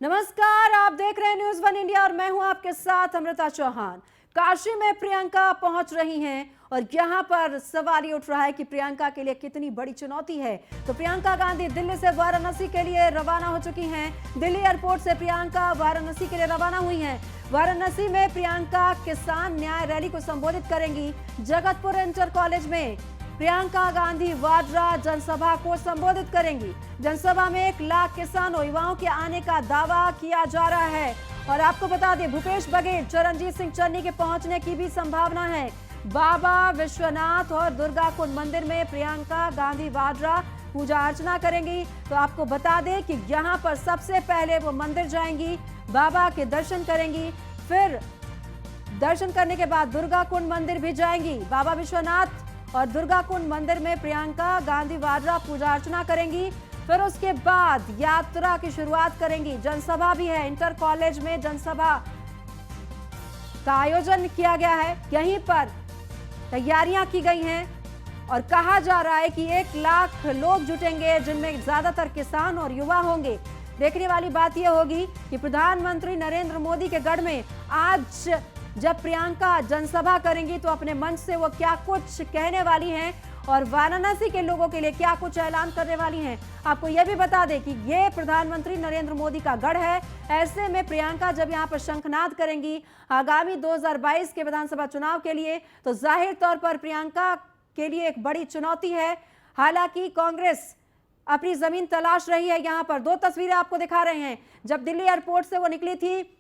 नमस्कार, आप देख रहे हैं न्यूज़ वन इंडिया और मैं हूं आपके साथ अमृता चौहान। काशी में प्रियंका पहुंच रही हैं और यहां पर सवाल ये उठ रहा है कि प्रियंका के लिए कितनी बड़ी चुनौती है। तो प्रियंका गांधी दिल्ली से वाराणसी के लिए रवाना हो चुकी हैं। दिल्ली एयरपोर्ट से प्रियंका वाराणसी के लिए रवाना हुई हैं। वाराणसी में प्रियंका किसान न्याय रैली को संबोधित करेंगी। जगतपुर इंटर कॉलेज में प्रियंका गांधी वाड्रा जनसभा को संबोधित करेंगी। जनसभा में 1 लाख किसानों युवाओं के आने का दावा किया जा रहा है। और आपको बता दें, भूपेश बघेल, चरणजीत सिंह चन्नी के पहुंचने की भी संभावना है। बाबा विश्वनाथ और दुर्गा कुंड मंदिर में प्रियंका गांधी वाड्रा पूजा अर्चना करेंगी। तो आपको बता दें कि यहाँ पर सबसे पहले वो मंदिर जाएंगी, बाबा के दर्शन करेंगी, फिर दर्शन करने के बाद दुर्गा कुंड मंदिर भी जाएंगी। बाबा विश्वनाथ और दुर्गा कुंड मंदिर में प्रियंका गांधी वाड्रा पूजा अर्चना करेंगी। फिर उसके बाद यात्रा की शुरुआत करेंगी। जनसभा भी है, इंटर कॉलेज में जनसभा का आयोजन किया गया है। यहीं पर तैयारियां की गई हैं और कहा जा रहा है कि 1 लाख लोग जुटेंगे, जिनमें ज्यादातर किसान और युवा होंगे। देखने वाली बात यह होगी कि प्रधानमंत्री नरेंद्र मोदी के गढ़ में आज जब प्रियंका जनसभा करेंगी तो अपने मंच से वो क्या कुछ कहने वाली हैं और वाराणसी के लोगों के लिए क्या कुछ ऐलान करने वाली हैं। आपको यह भी बता दें कि ये प्रधानमंत्री नरेंद्र मोदी का गढ़ है। ऐसे में प्रियंका जब यहां पर शंखनाद करेंगी आगामी 2022 के विधानसभा चुनाव के लिए, तो जाहिर तौर पर प्रियंका के लिए एक बड़ी चुनौती है। हालांकि कांग्रेस अपनी जमीन तलाश रही है। यहाँ पर 2 तस्वीरें आपको दिखा रहे हैं। जब दिल्ली एयरपोर्ट से वो निकली थी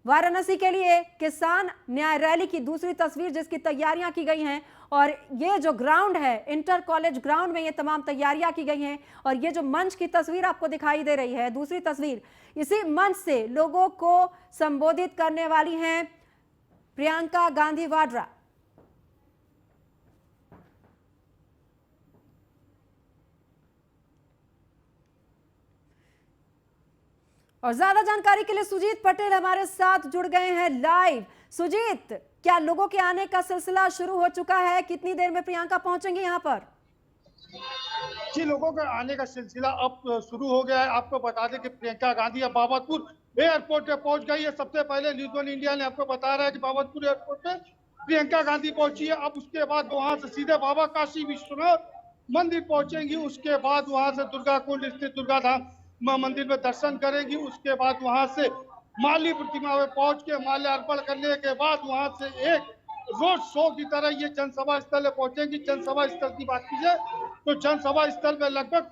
वाराणसी के लिए किसान न्याय रैली की दूसरी तस्वीर, जिसकी तैयारियां की गई हैं। और ये जो ग्राउंड है, इंटर कॉलेज ग्राउंड में ये तमाम तैयारियां की गई हैं। और ये जो मंच की तस्वीर आपको दिखाई दे रही है, दूसरी तस्वीर, इसी मंच से लोगों को संबोधित करने वाली हैं प्रियंका गांधी वाड्रा। और ज्यादा जानकारी के लिए सुजीत पटेल हमारे साथ जुड़ गए हैं लाइव। सुजीत, क्या लोगों के आने का सिलसिला शुरू हो चुका है? कितनी देर में प्रियंका पहुंचेंगी यहाँ पर? जी, लोगों का आने का सिलसिला अब शुरू हो गया है। आपको बता दें कि प्रियंका गांधी अब बाबतपुर एयरपोर्ट पे पहुंच गई है। सबसे पहले न्यूज़ वन इंडिया ने आपको बता रहा है कि बाबतपुर एयरपोर्ट पे प्रियंका गांधी पहुंची है। अब उसके बाद वहां से सीधे बाबा काशी विश्वनाथ मंदिर पहुंचेंगी। उसके बाद वहां से दुर्गा कुंड स्थित दुर्गा धाम मंदिर में दर्शन करेंगी। उसके बाद वहां से माली प्रतिमा में पहुंच के माल्यार्पण करने के बाद वहां से एक रोड शो की तरह ये जनसभा स्थल में पहुंचेंगी। जनसभा स्थल की बात की जाए तो जनसभा स्थल में लगभग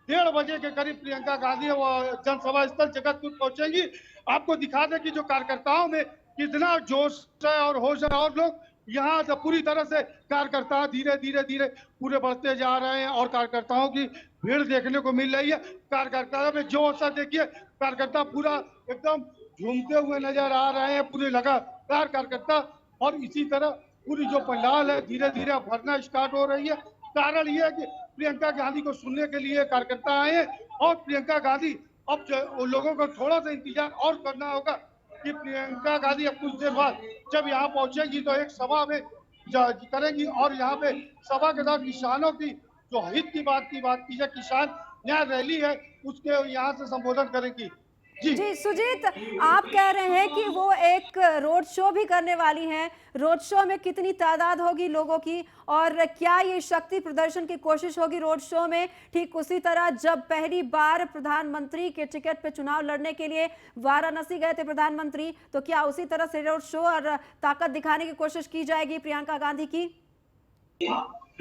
1:30 बजे के करीब प्रियंका गांधी जनसभा स्थल जगतपुर पहुंचेंगी। आपको दिखा दें कि जो कार्यकर्ताओं में कितना जोश है और होश है, और लोग यहाँ से पूरी तरह से कार्यकर्ता धीरे धीरे पूरे बढ़ते जा रहे हैं और कार्यकर्ताओं की भीड़ देखने को मिल रही है। कार्यकर्ताओं में जोश है, देखिए कार्यकर्ता पूरा एकदम झूमते हुए नजर आ रहे हैं, पूरे लगातार कार्यकर्ता। और इसी तरह पूरी जो पंडाल है धीरे धीरे भरना स्टार्ट हो रही है। कारण ये है कि प्रियंका गांधी को सुनने के लिए कार्यकर्ता आए हैं और प्रियंका गांधी अब लोगों को थोड़ा सा इंतजार और करना होगा कि प्रियंका गांधी अब कुछ देर बाद जब यहाँ पहुंचेगी तो एक सभा में करेंगी। और यहाँ पे सभा के दौरान किसानों की जो हित की बात की जाए, किसान न्याय रैली है उसके यहाँ से संबोधन करेंगी। जी सुजीत, आप कह रहे हैं कि वो एक रोड शो भी करने वाली हैं। रोड शो में कितनी तादाद होगी लोगों की, और क्या ये शक्ति प्रदर्शन की कोशिश होगी रोड शो में? ठीक उसी तरह जब पहली बार प्रधानमंत्री के टिकट पे चुनाव लड़ने के लिए वाराणसी गए थे प्रधानमंत्री, तो क्या उसी तरह से रोड शो और ताकत दिखाने की कोशिश की जाएगी प्रियंका गांधी की?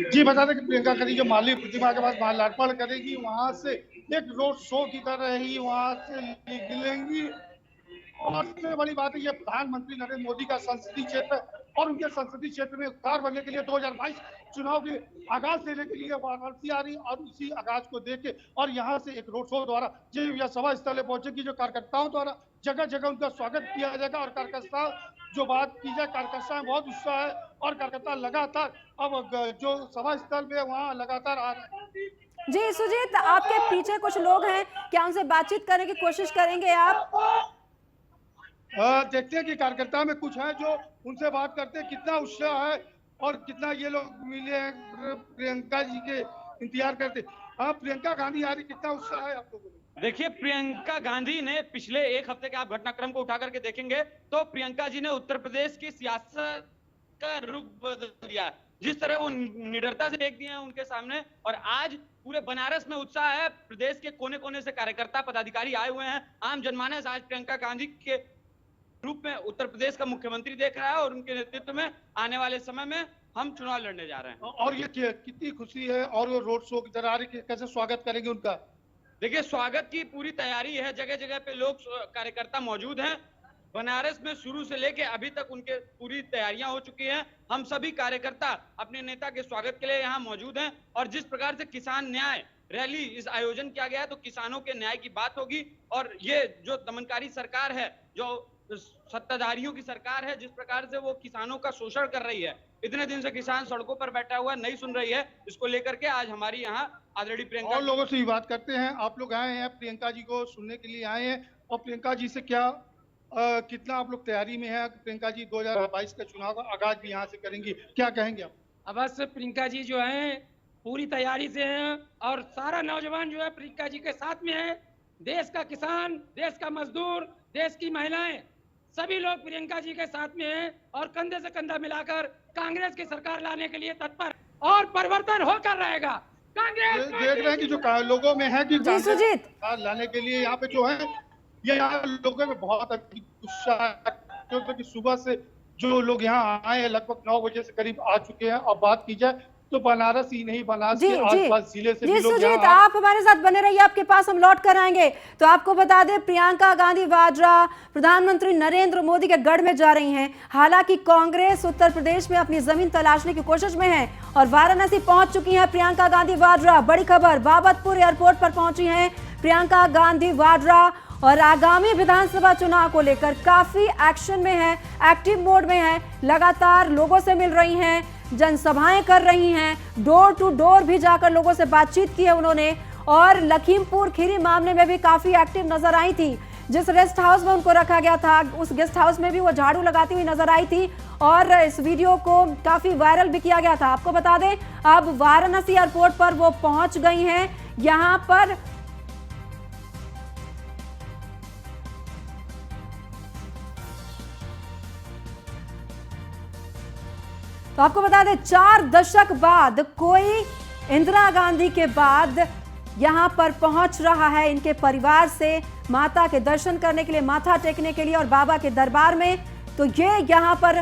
जी, बता दें कि प्रियंका गांधी जो माली प्रतिमा के पास माल्यार्पण करेगी, वहां से एक रोड शो की तरह ही वहां से निकलेंगी। और सबसे बड़ी बात है, ये प्रधानमंत्री नरेंद्र मोदी का संसदीय क्षेत्र है और उनके संसदीय क्षेत्र में उत्तर बनने के लिए 2022 चुनाव के आगाज देने के लिए वाराणसी आ रही, और इसी आगाज को देख के और यहाँ से एक रोड शो द्वारा यह सभा स्थल पहुंचेगी, जो कार्यकर्ताओं द्वारा जगह जगह उनका स्वागत किया जाएगा। और कार्यकर्ता जो बात की जाए, कार्यकर्ता में बहुत उत्साह है और कार्यकर्ता लगातार अब जो सभा स्थल में वहाँ लगातार आ रहे हैं। जी सुजीत, आपके पीछे कुछ लोग हैं, क्या उनसे बातचीत करने की कोशिश करेंगे आप? देखते हैं कि कार्यकर्ता में कुछ है जो उनसे बात करते हैं, कितना उत्साह है और कितना ये लोग मिले हैं प्रियंका जी के इंतजार करते। हाँ, प्रियंका गांधी आ रही, कितना उत्साह है आप लोगों में? देखिए, प्रियंका गांधी ने पिछले एक हफ्ते के आप घटनाक्रम को उठा करके देखेंगे तो प्रियंका जी ने उत्तर प्रदेश की सियासत का रुख बदल दिया। जिस तरह वो निडरता से देख दिए हैं उनके सामने, और आज पूरे बनारस में उत्साह है। प्रदेश के कोने कोने से कार्यकर्ता पदाधिकारी आए हुए हैं। आम जनमानस आज प्रियंका गांधी के रूप में उत्तर प्रदेश का मुख्यमंत्री देख रहा है और उनके नेतृत्व में आने वाले समय में हम चुनाव लड़ने जा रहे हैं। और ये कितनी खुशी है, और वो रोड शो की तरह आ रही है, कैसे स्वागत करेंगे उनका? देखिए, स्वागत की पूरी तैयारी है, जगह जगह पे लोग कार्यकर्ता मौजूद हैं। बनारस में शुरू से लेके अभी तक उनके पूरी तैयारियां हो चुकी हैं। हम सभी कार्यकर्ता अपने नेता के स्वागत के लिए यहाँ मौजूद हैं। और जिस प्रकार से किसान न्याय रैली इस आयोजन किया गया है, तो किसानों के न्याय की बात होगी। और ये जो दमनकारी सरकार है, जो सत्ताधारियों की सरकार है, जिस प्रकार से वो किसानों का शोषण कर रही है, इतने दिन से किसान सड़कों पर बैठा हुआ नहीं सुन रही है, इसको लेकर के आज हमारी यहाँ आदरणीय प्रियंका और लोगों से ही बात करते हैं। आप लोग आए हैं, प्रियंका जी को सुनने के लिए आए हैं, और प्रियंका जी से क्या कितना आप लोग तैयारी में है? प्रियंका जी 2022 का चुनाव का आगाज भी यहाँ से करेंगी, क्या कहेंगे आप? अवश्य प्रियंका जी जो है पूरी तैयारी से हैं, और सारा नौजवान जो है प्रियंका जी के साथ में है। देश का किसान, देश का मजदूर, देश की महिलाएं, सभी लोग प्रियंका जी के साथ में हैं और कंधे से कंधा मिलाकर कांग्रेस की सरकार लाने के लिए तत्पर, और परिवर्तन होकर रहेगा। कांग्रेस देख रहे हैं कि जो लोगों में है कि जी सुजीत, सरकार लाने के लिए यहाँ पे जो है, ये यहाँ लोगों में बहुत अधिक उत्साह है, क्योंकि सुबह से जो लोग यहाँ आए हैं लगभग 9 बजे से करीब आ चुके हैं। और बात की जाए तो बनारस ही नहीं, बनारस के आसपास जिले से भी लोग सुजीत, आप हमारे साथ बने रहिए, आपके पास हम लौट कर आएंगे। तो आपको बता दें, प्रियंका गांधी वाड्रा प्रधानमंत्री नरेंद्र मोदी के गढ़ में जा रही हैं। हालांकि कांग्रेस उत्तर प्रदेश में अपनी जमीन तलाशने की कोशिश में है और वाराणसी पहुंच चुकी हैं प्रियंका गांधी वाड्रा। बड़ी खबर, बाबतपुर एयरपोर्ट पर पहुंची हैं प्रियंका गांधी वाड्रा और आगामी विधानसभा चुनाव को लेकर काफी एक्शन में है, एक्टिव मोड में है। लगातार लोगों से मिल रही हैं, जनसभाएं कर रही हैं, डोर टू डोर भी जाकर लोगों से बातचीत की है उन्होंने। और लखीमपुर खीरी मामले में भी काफी एक्टिव नजर आई थी। जिस रेस्ट हाउस में उनको रखा गया था, उस गेस्ट हाउस में भी वो झाड़ू लगाती हुई नजर आई थी और इस वीडियो को काफी वायरल भी किया गया था। आपको बता दें, अब वाराणसी एयरपोर्ट पर वो पहुंच गई हैं। यहां पर तो आपको बता दें, 4 दशक बाद कोई इंदिरा गांधी के बाद यहां पर पहुंच रहा है इनके परिवार से माता के दर्शन करने के लिए, माथा टेकने के लिए और बाबा के दरबार में। तो ये यहां पर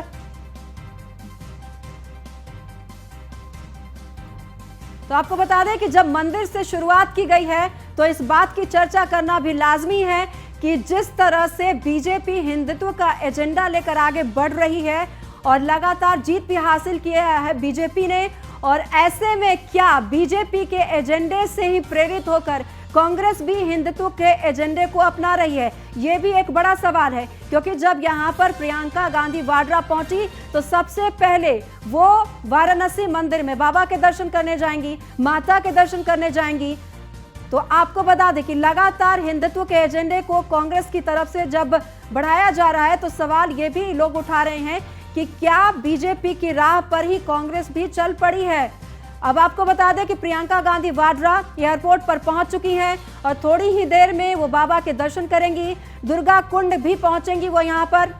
तो आपको बता दें कि जब मंदिर से शुरुआत की गई है तो इस बात की चर्चा करना भी लाजमी है कि जिस तरह से बीजेपी हिंदुत्व का एजेंडा लेकर आगे बढ़ रही है और लगातार जीत भी हासिल किया है बीजेपी ने, और ऐसे में क्या बीजेपी के एजेंडे से ही प्रेरित होकर कांग्रेस भी हिंदुत्व के एजेंडे को अपना रही है? ये भी एक बड़ा सवाल है, क्योंकि जब यहां पर प्रियंका गांधी वाड्रा पहुंची तो सबसे पहले वो वाराणसी मंदिर में बाबा के दर्शन करने जाएंगी, माता के दर्शन करने जाएंगी। तो आपको बता दें कि लगातार हिंदुत्व के एजेंडे को कांग्रेस की तरफ से जब बढ़ाया जा रहा है तो सवाल ये भी लोग उठा रहे हैं कि क्या बीजेपी की राह पर ही कांग्रेस भी चल पड़ी है। अब आपको बता दें कि प्रियंका गांधी वाड्रा एयरपोर्ट पर पहुंच चुकी हैं और थोड़ी ही देर में वो बाबा के दर्शन करेंगी, दुर्गा कुंड भी पहुंचेंगी वो यहां पर।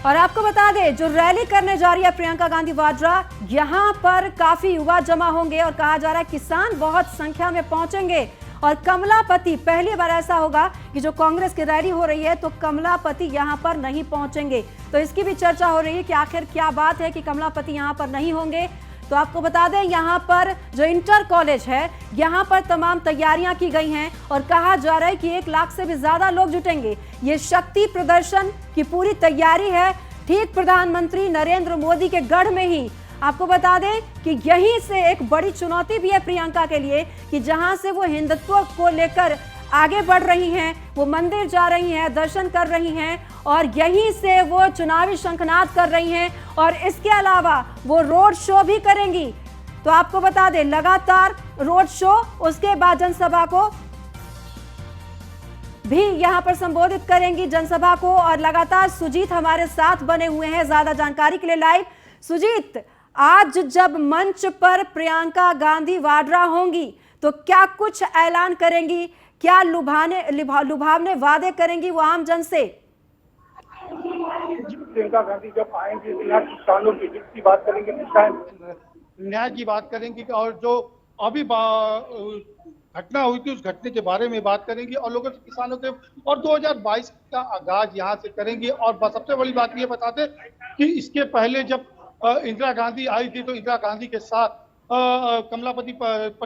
और आपको बता दें, जो रैली करने जा रही है प्रियंका गांधी वाड्रा, यहां पर काफी युवा जमा होंगे और कहा जा रहा है किसान बहुत संख्या में पहुंचेंगे। और कमलापति, पहली बार ऐसा होगा कि जो कांग्रेस की रैली हो रही है तो कमलापति यहां पर नहीं पहुंचेंगे। तो इसकी भी चर्चा हो रही है कि आखिर क्या बात है कि कमलापति यहां पर नहीं होंगे। तो आपको बता दें, यहाँ पर जो इंटर कॉलेज है, यहाँ पर तमाम तैयारियां की गई हैं और कहा जा रहा है कि 1 लाख से भी ज्यादा लोग जुटेंगे। ये शक्ति प्रदर्शन की पूरी तैयारी है, ठीक प्रधानमंत्री नरेंद्र मोदी के गढ़ में ही। आपको बता दें कि यहीं से एक बड़ी चुनौती भी है प्रियंका के लिए कि जहां से वो हिंदुत्व को लेकर आगे बढ़ रही हैं, वो मंदिर जा रही हैं, दर्शन कर रही हैं और यहीं से वो चुनावी शंखनाद कर रही हैं और इसके अलावा वो रोड शो भी करेंगी। तो आपको बता दें, लगातार रोड शो, उसके बाद जनसभा को भी यहां पर संबोधित करेंगी जनसभा को। और लगातार सुजीत हमारे साथ बने हुए हैं ज्यादा जानकारी के लिए लाइव। सुजीत, आज जब मंच पर प्रियंका गांधी वाड्रा होंगी तो क्या कुछ ऐलान करेंगी, क्या लुभावने वादे करेंगी वो आम जन से? प्रियंका गांधी जब आएंगे किसानों के हित की बात करेंगे, न्याय की बात करेंगी और जो अभी घटना हुई थी उस घटने के बारे में बात करेंगी और लोगों से किसानों के और 2022 का आगाज यहां से करेंगी। और सबसे बड़ी बात ये बताते कि इसके पहले जब इंदिरा गांधी आई थी तो इंदिरा गांधी के साथ कमलापति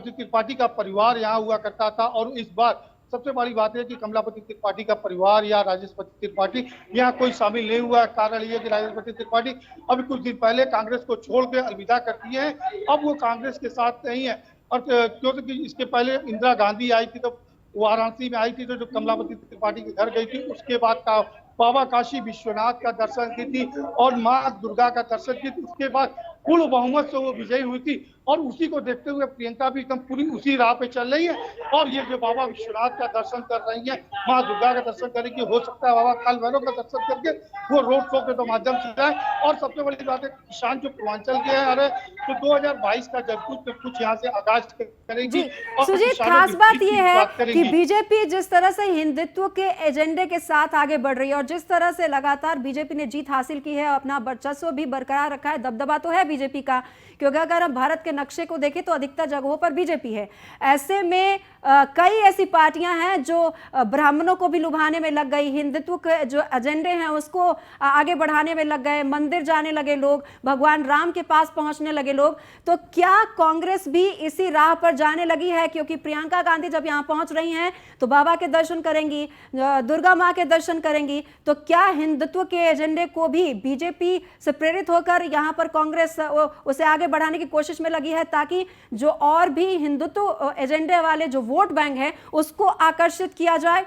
त्रिपाठी का परिवार यहाँ हुआ करता था। और इस बार सबसे बड़ी बात है कि कमलापति त्रिपाठी का परिवार या राजेशपति त्रिपाठी यहाँ कोई शामिल नहीं हुआ है। कारण ये कि राजेशपति त्रिपाठी अभी कुछ दिन पहले कांग्रेस को छोड़ के अलविदा कर दिए हैं, अब वो कांग्रेस के साथ नहीं है। और क्योंकि इसके पहले इंदिरा गांधी आई थी तो वाराणसी में आई थी तो जो कमलापति त्रिपाठी के घर गई थी, उसके बाद का बाबा काशी विश्वनाथ का दर्शन की थी और मां दुर्गा का दर्शन की थी। उसके बाद पूर्ण बहुमत से वो विजयी हुई थी और उसी को देखते हुए प्रियंका भी एकदम पूरी उसी राह पे चल रही है। और ये जो बाबा विश्वनाथ का दर्शन कर रही है, मां दुर्गा का दर्शन करेगी, हो सकता है बाबा काल भैरव का दर्शन करके वो रोड शो के तो माध्यम से जाए। और सबसे बड़ी बात है किसान जो पूर्वांचल के हैं, अरे तो 2022 का जब कुछ यहाँ से आगाज करेंगी। सुजीत, खास बात यह है कि बीजेपी जिस तरह से हिंदुत्व के एजेंडे के साथ आगे बढ़ रही है और जिस तरह से लगातार बीजेपी ने जीत हासिल की है, अपना वर्चस्व भी बरकरार रखा है, दबदबा तो है बीजेपी का, क्योंकि अगर हम भारत के नक्शे को देखें तो अधिकतर जगहों पर बीजेपी है। ऐसे में कई ऐसी पार्टियां हैं जो ब्राह्मणों को भी लुभाने में लग गई, हिंदुत्व के जो एजेंडे हैं उसको आगे बढ़ाने में लग गए, मंदिर जाने लगे लोग, भगवान राम के पास पहुंचने लगे लोग। तो क्या कांग्रेस भी इसी राह पर जाने लगी है? क्योंकि प्रियंका गांधी जब यहां पहुंच रही हैं तो बाबा के दर्शन करेंगी, दुर्गा मां के दर्शन करेंगी, तो क्या हिंदुत्व के एजेंडे को भी बीजेपी से प्रेरित होकर यहां पर कांग्रेस उसे आगे बढ़ाने की कोशिश में लगी है, ताकि जो और भी हिंदुत्व एजेंडे वाले जो वोट बैंक है उसको आकर्षित किया जाए?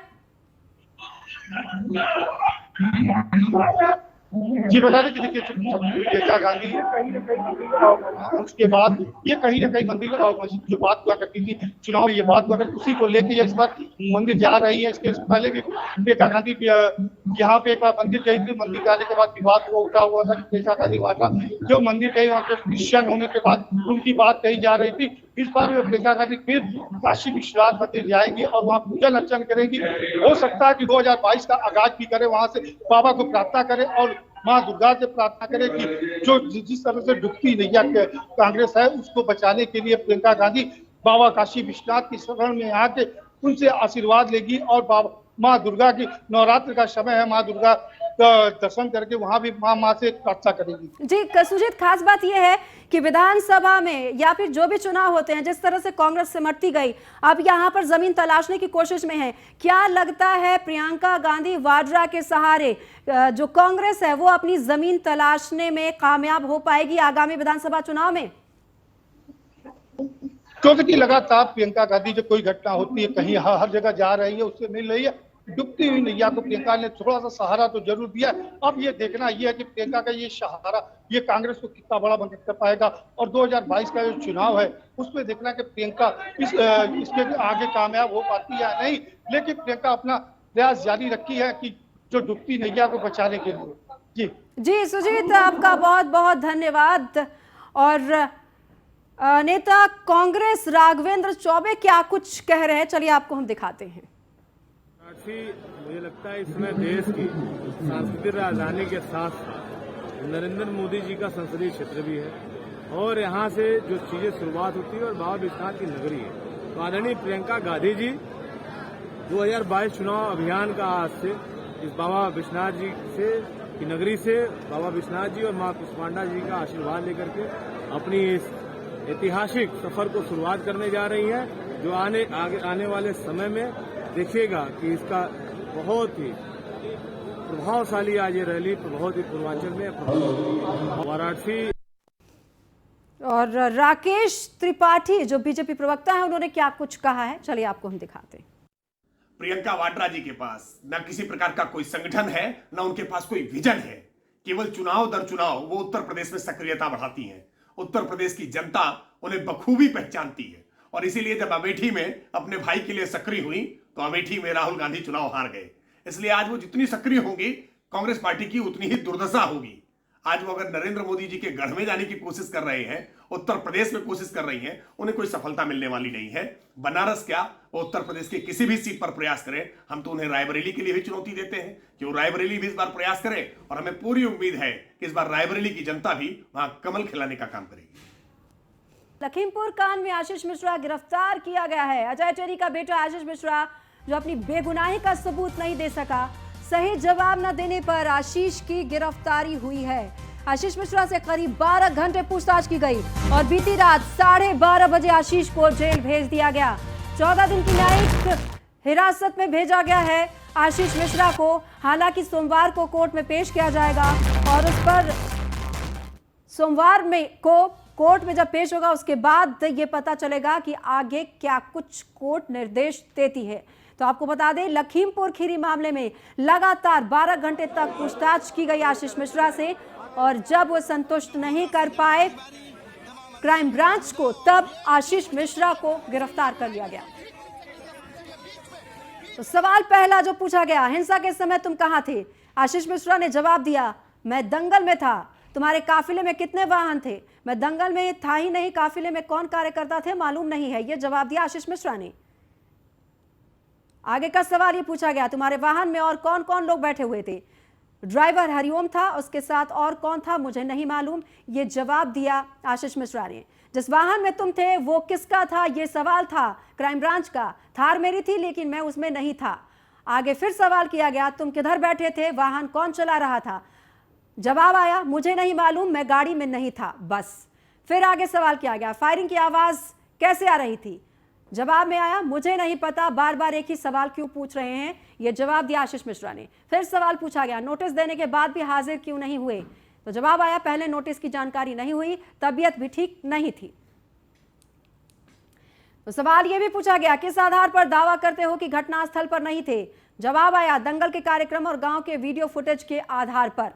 जी बता दें कि देखिए प्रियंका गांधी कहीं ना कहीं उसके बाद ये कहीं ना कहीं मंदिर जो बात हुआ करती थी चुनाव में, ये बात हुआ करती उसी को लेकर इस बार मंदिर जा रही है। इसके पहले भी प्रियंका गांधी यहाँ पे एक बार मंदिर गई थी, मंदिर जाने के बाद विवाद उठा हुआ था प्रियंका गांधी वाला जो मंदिर गई वहाँ पे क्रिश्चियन होने के बाद उनकी बात कही जा रही थी। इस बार प्रियंका गांधी फिर काशी विश्वनाथ मंदिर जाएगी और वहाँ पूजन अर्चन करेगी। हो सकता है कि 2022 का आगाज भी करे, वहां से बाबा को प्रार्थना करे और मां दुर्गा से प्रार्थना करे कि जो जिस तरह से डूबती नैया कांग्रेस है उसको बचाने के लिए प्रियंका गांधी बाबा काशी विश्वनाथ की शरण में आके उनसे आशीर्वाद लेगी। और बाबा मां दुर्गा की नवरात्र का समय है, मां दुर्गा का दर्शन करके वहां भी मां से प्रार्थना करेगी। जी सुजीत, खास बात यह है कि विधानसभा में या फिर जो भी चुनाव होते हैं, जिस तरह से कांग्रेस सिमटती गई, अब यहाँ पर जमीन तलाशने की कोशिश में है। क्या लगता है प्रियंका गांधी वाड्रा के सहारे जो कांग्रेस है वो अपनी जमीन तलाशने में कामयाब हो पाएगी आगामी विधानसभा चुनाव में? क्योंकि लगातार प्रियंका गांधी जब कोई घटना होती है, कहीं हर जगह जा रही है, उससे मिल रही है, डूबती हुई नैया को प्रियंका ने थोड़ा सा सहारा तो जरूर दिया। अब ये देखना ये है कि प्रियंका का ये सहारा ये कांग्रेस को कितना बड़ा मदद कर पाएगा। और 2022 का जो चुनाव है उसमें देखना कि प्रियंका इसके आगे कामयाब हो पाती है या नहीं। लेकिन प्रियंका अपना प्रयास जारी रखी है कि जो डूबती नैया को बचाने के लिए। जी सुजीत, आपका बहुत बहुत धन्यवाद। और नेता कांग्रेस राघवेंद्र चौबे क्या कुछ कह रहे हैं, चलिए आपको हम दिखाते हैं। मुझे लगता है इसमें देश की सांस्कृतिक राजधानी के साथ साथ नरेंद्र मोदी जी का संसदीय क्षेत्र भी है और यहाँ से जो चीजें शुरुआत होती है और बाबा विश्वनाथ की नगरी है। तो आदरणीय प्रियंका गांधी जी 2022 चुनाव अभियान का आज से इस बाबा विश्वनाथ जी से की नगरी से बाबा विश्वनाथ जी और मां कुष्मांडा जी का आशीर्वाद लेकर के अपनी इस ऐतिहासिक सफर को शुरुआत करने जा रही हैं, जो आने वाले समय में देखिएगा कि इसका बहुत ही प्रभावशाली आज ये रैली बहुत ही पूर्वांचल में वाराणसी। और राकेश त्रिपाठी जो बीजेपी प्रवक्ता है उन्होंने क्या कुछ कहा है, चलिए आपको हम दिखाते हैं। प्रियंका वाड्रा जी के पास न किसी प्रकार का कोई संगठन है, न उनके पास कोई विजन है। केवल चुनाव दर चुनाव वो उत्तर प्रदेश में सक्रियता बढ़ाती हैं। उत्तर प्रदेश की जनता उन्हें बखूबी पहचानती है और इसीलिए जब अमेठी में अपने भाई के लिए सक्रिय हुई तो अमेठी में राहुल गांधी चुनाव हार गए। इसलिए आज वो जितनी सक्रिय होंगी कांग्रेस पार्टी की उतनी ही दुर्दशा होगी। आज वो अगर नरेंद्र मोदी जी के गढ़ में जाने की कोशिश कर रहे हैं, उत्तर प्रदेश में कोशिश कर रही हैं, उन्हें कोई सफलता मिलने वाली नहीं है। बनारस क्या, वो उत्तर प्रदेश के किसी भी सीट पर प्रयास करें, हम तो उन्हें रायबरेली के लिए भी चुनौती देते हैं कि वो रायबरेली भी इस बार प्रयास करें, और हमें पूरी उम्मीद है कि इस बार रायबरेली की जनता भी वहां कमल खिलाने का काम करेगी। लखीमपुर कांड में आशीष मिश्रा गिरफ्तार किया गया है। अजय टेरी का बेटा आशीष मिश्रा जो अपनी बेगुनाही का सबूत नहीं दे सका, सही जवाब न देने पर आशीष की गिरफ्तारी हुई है। आशीष मिश्रा से करीब 12 घंटे पूछताछ की गई और बीती रात 12:30 बजे आशीष को जेल भेज दिया गया। 14 दिन की न्यायिक हिरासत में भेजा गया है आशीष मिश्रा को। हालांकि सोमवार को कोर्ट में पेश किया जाएगा और उस पर सोमवार में को कोर्ट में जब पेश होगा उसके बाद ये पता चलेगा कि आगे क्या कुछ कोर्ट निर्देश देती है। तो आपको बता दें, लखीमपुर खीरी मामले में लगातार 12 घंटे तक पूछताछ की गई आशीष मिश्रा से, और जब वो संतुष्ट नहीं कर पाए क्राइम ब्रांच को, तब आशीष मिश्रा को गिरफ्तार कर लिया गया। तो सवाल पहला जो पूछा गया, हिंसा के समय तुम कहां थे? आशीष मिश्रा ने जवाब दिया, मैं दंगल में था। तुम्हारे काफिले में कितने वाहन थे? मैं दंगल में था ही नहीं, काफिले में कौन कार्यकर्ता थे मालूम नहीं है, यह जवाब दिया आशीष मिश्रा ने। आगे का सवाल ये पूछा गया, तुम्हारे वाहन में और कौन कौन लोग बैठे हुए थे? ड्राइवर हरिओम था, उसके साथ और कौन था मुझे नहीं मालूम, ये जवाब दिया आशीष मिश्रा ने। जिस वाहन में तुम थे वो किसका था, ये सवाल था क्राइम ब्रांच का। थार मेरी थी लेकिन मैं उसमें नहीं था। आगे फिर सवाल किया गया, तुम किधर बैठे थे, वाहन कौन चला रहा था? जवाब आया, मुझे नहीं मालूम, मैं गाड़ी में नहीं था, बस। फिर आगे सवाल किया गया, फायरिंग की आवाज कैसे आ रही थी? जवाब में आया, मुझे नहीं पता, बार बार एक ही सवाल क्यों पूछ रहे हैं, यह जवाब दिया आशीष मिश्रा ने। फिर सवाल पूछा गया, नोटिस देने के बाद भी हाजिर क्यों नहीं हुए? तो जवाब आया, पहले नोटिस की जानकारी नहीं हुई, तबीयत भी ठीक नहीं थी। तो सवाल यह भी पूछा गया, किस आधार पर दावा करते हो कि घटनास्थल पर नहीं थे? जवाब आया, दंगल के कार्यक्रम और गांव के वीडियो फुटेज के आधार पर।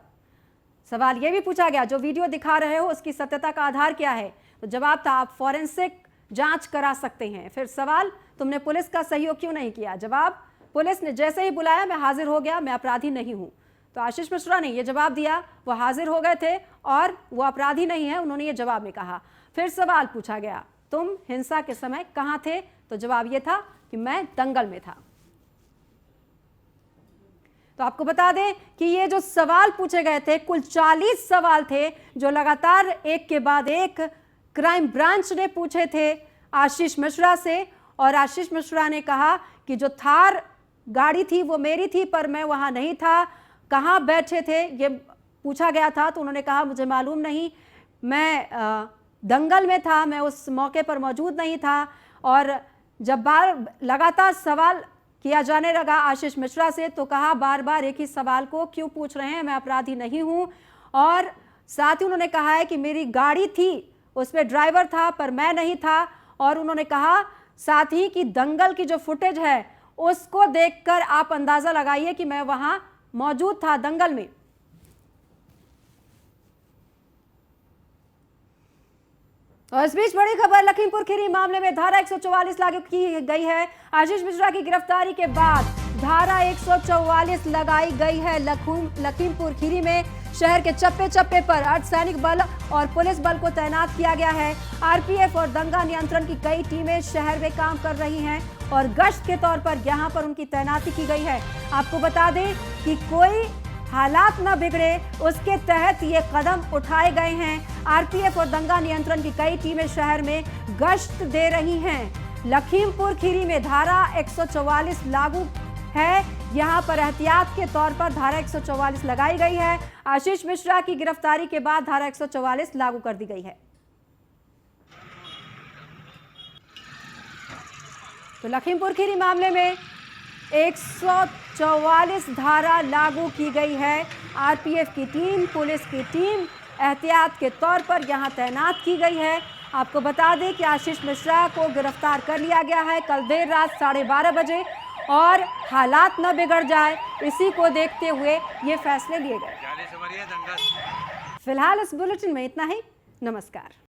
सवाल यह भी पूछा गया, जो वीडियो दिखा रहे हो उसकी सत्यता का आधार क्या है? तो जवाब था, आप फॉरेंसिक जांच करा सकते हैं। फिर सवाल, तुमने पुलिस का सहयोग क्यों नहीं किया? जवाब, पुलिस ने जैसे ही बुलाया मैं हाजिर हो गया, मैं अपराधी नहीं हूं। तो आशीष मिश्रा ने यह जवाब दिया, वो हाजिर हो गए थे और वो अपराधी नहीं है, उन्होंने ये जवाब में कहा। फिर सवाल पूछा गया, तुम हिंसा के समय कहां थे? तो जवाब यह था कि मैं दंगल में था। तो आपको बता दें कि ये जो सवाल पूछे गए थे, कुल 40 सवाल थे जो लगातार एक के बाद एक क्राइम ब्रांच ने पूछे थे आशीष मिश्रा से। और आशीष मिश्रा ने कहा कि जो थार गाड़ी थी वो मेरी थी, पर मैं वहां नहीं था। कहां बैठे थे ये पूछा गया था, तो उन्होंने कहा मुझे मालूम नहीं, मैं दंगल में था, मैं उस मौके पर मौजूद नहीं था। और जब बार लगातार सवाल किया जाने लगा आशीष मिश्रा से, तो कहा बार बार एक ही सवाल को क्यों पूछ रहे हैं, मैं अपराधी नहीं हूं। और साथ ही उन्होंने कहा है कि मेरी गाड़ी थी, उसमें ड्राइवर था, पर मैं नहीं था। और उन्होंने कहा साथ ही कि दंगल की जो फुटेज है उसको देखकर आप अंदाजा लगाइए कि मैं वहां मौजूद था दंगल में। और इस बीच बड़ी खबर, लखीमपुर खीरी मामले में धारा 144 लागू की गई है। आशीष मिश्रा की गिरफ्तारी के बाद धारा 144 लगाई गई है लखीमपुर खीरी में। शहर के चप्पे चप्पे पर अर्धसैनिक बल और पुलिस बल को तैनात किया गया है। आरपीएफ और दंगा नियंत्रण की कई टीमें शहर में काम कर रही हैं और गश्त के तौर पर यहां पर उनकी तैनाती की गई है। आपको बता दें कि कोई हालात न बिगड़े उसके तहत ये कदम उठाए गए हैं। आरपीएफ और दंगा नियंत्रण की कई टीमें शहर में गश्त दे रही हैं। लखीमपुर खीरी में धारा 144 लागू है, यहां पर एहतियात के तौर पर धारा 144 लगाई गई है। आशीष मिश्रा की गिरफ्तारी के बाद धारा 144 लागू कर दी गई है। तो लखीमपुर खीरी मामले में 144 धारा लागू की गई है। आरपीएफ की टीम, पुलिस की टीम एहतियात के तौर पर यहां तैनात की गई है। आपको बता दें कि आशीष मिश्रा को गिरफ्तार कर लिया गया है कल देर रात 12:30 बजे, और हालात न बिगड़ जाए इसी को देखते हुए ये फैसले लिए गए। फिलहाल इस बुलेटिन में इतना ही। नमस्कार।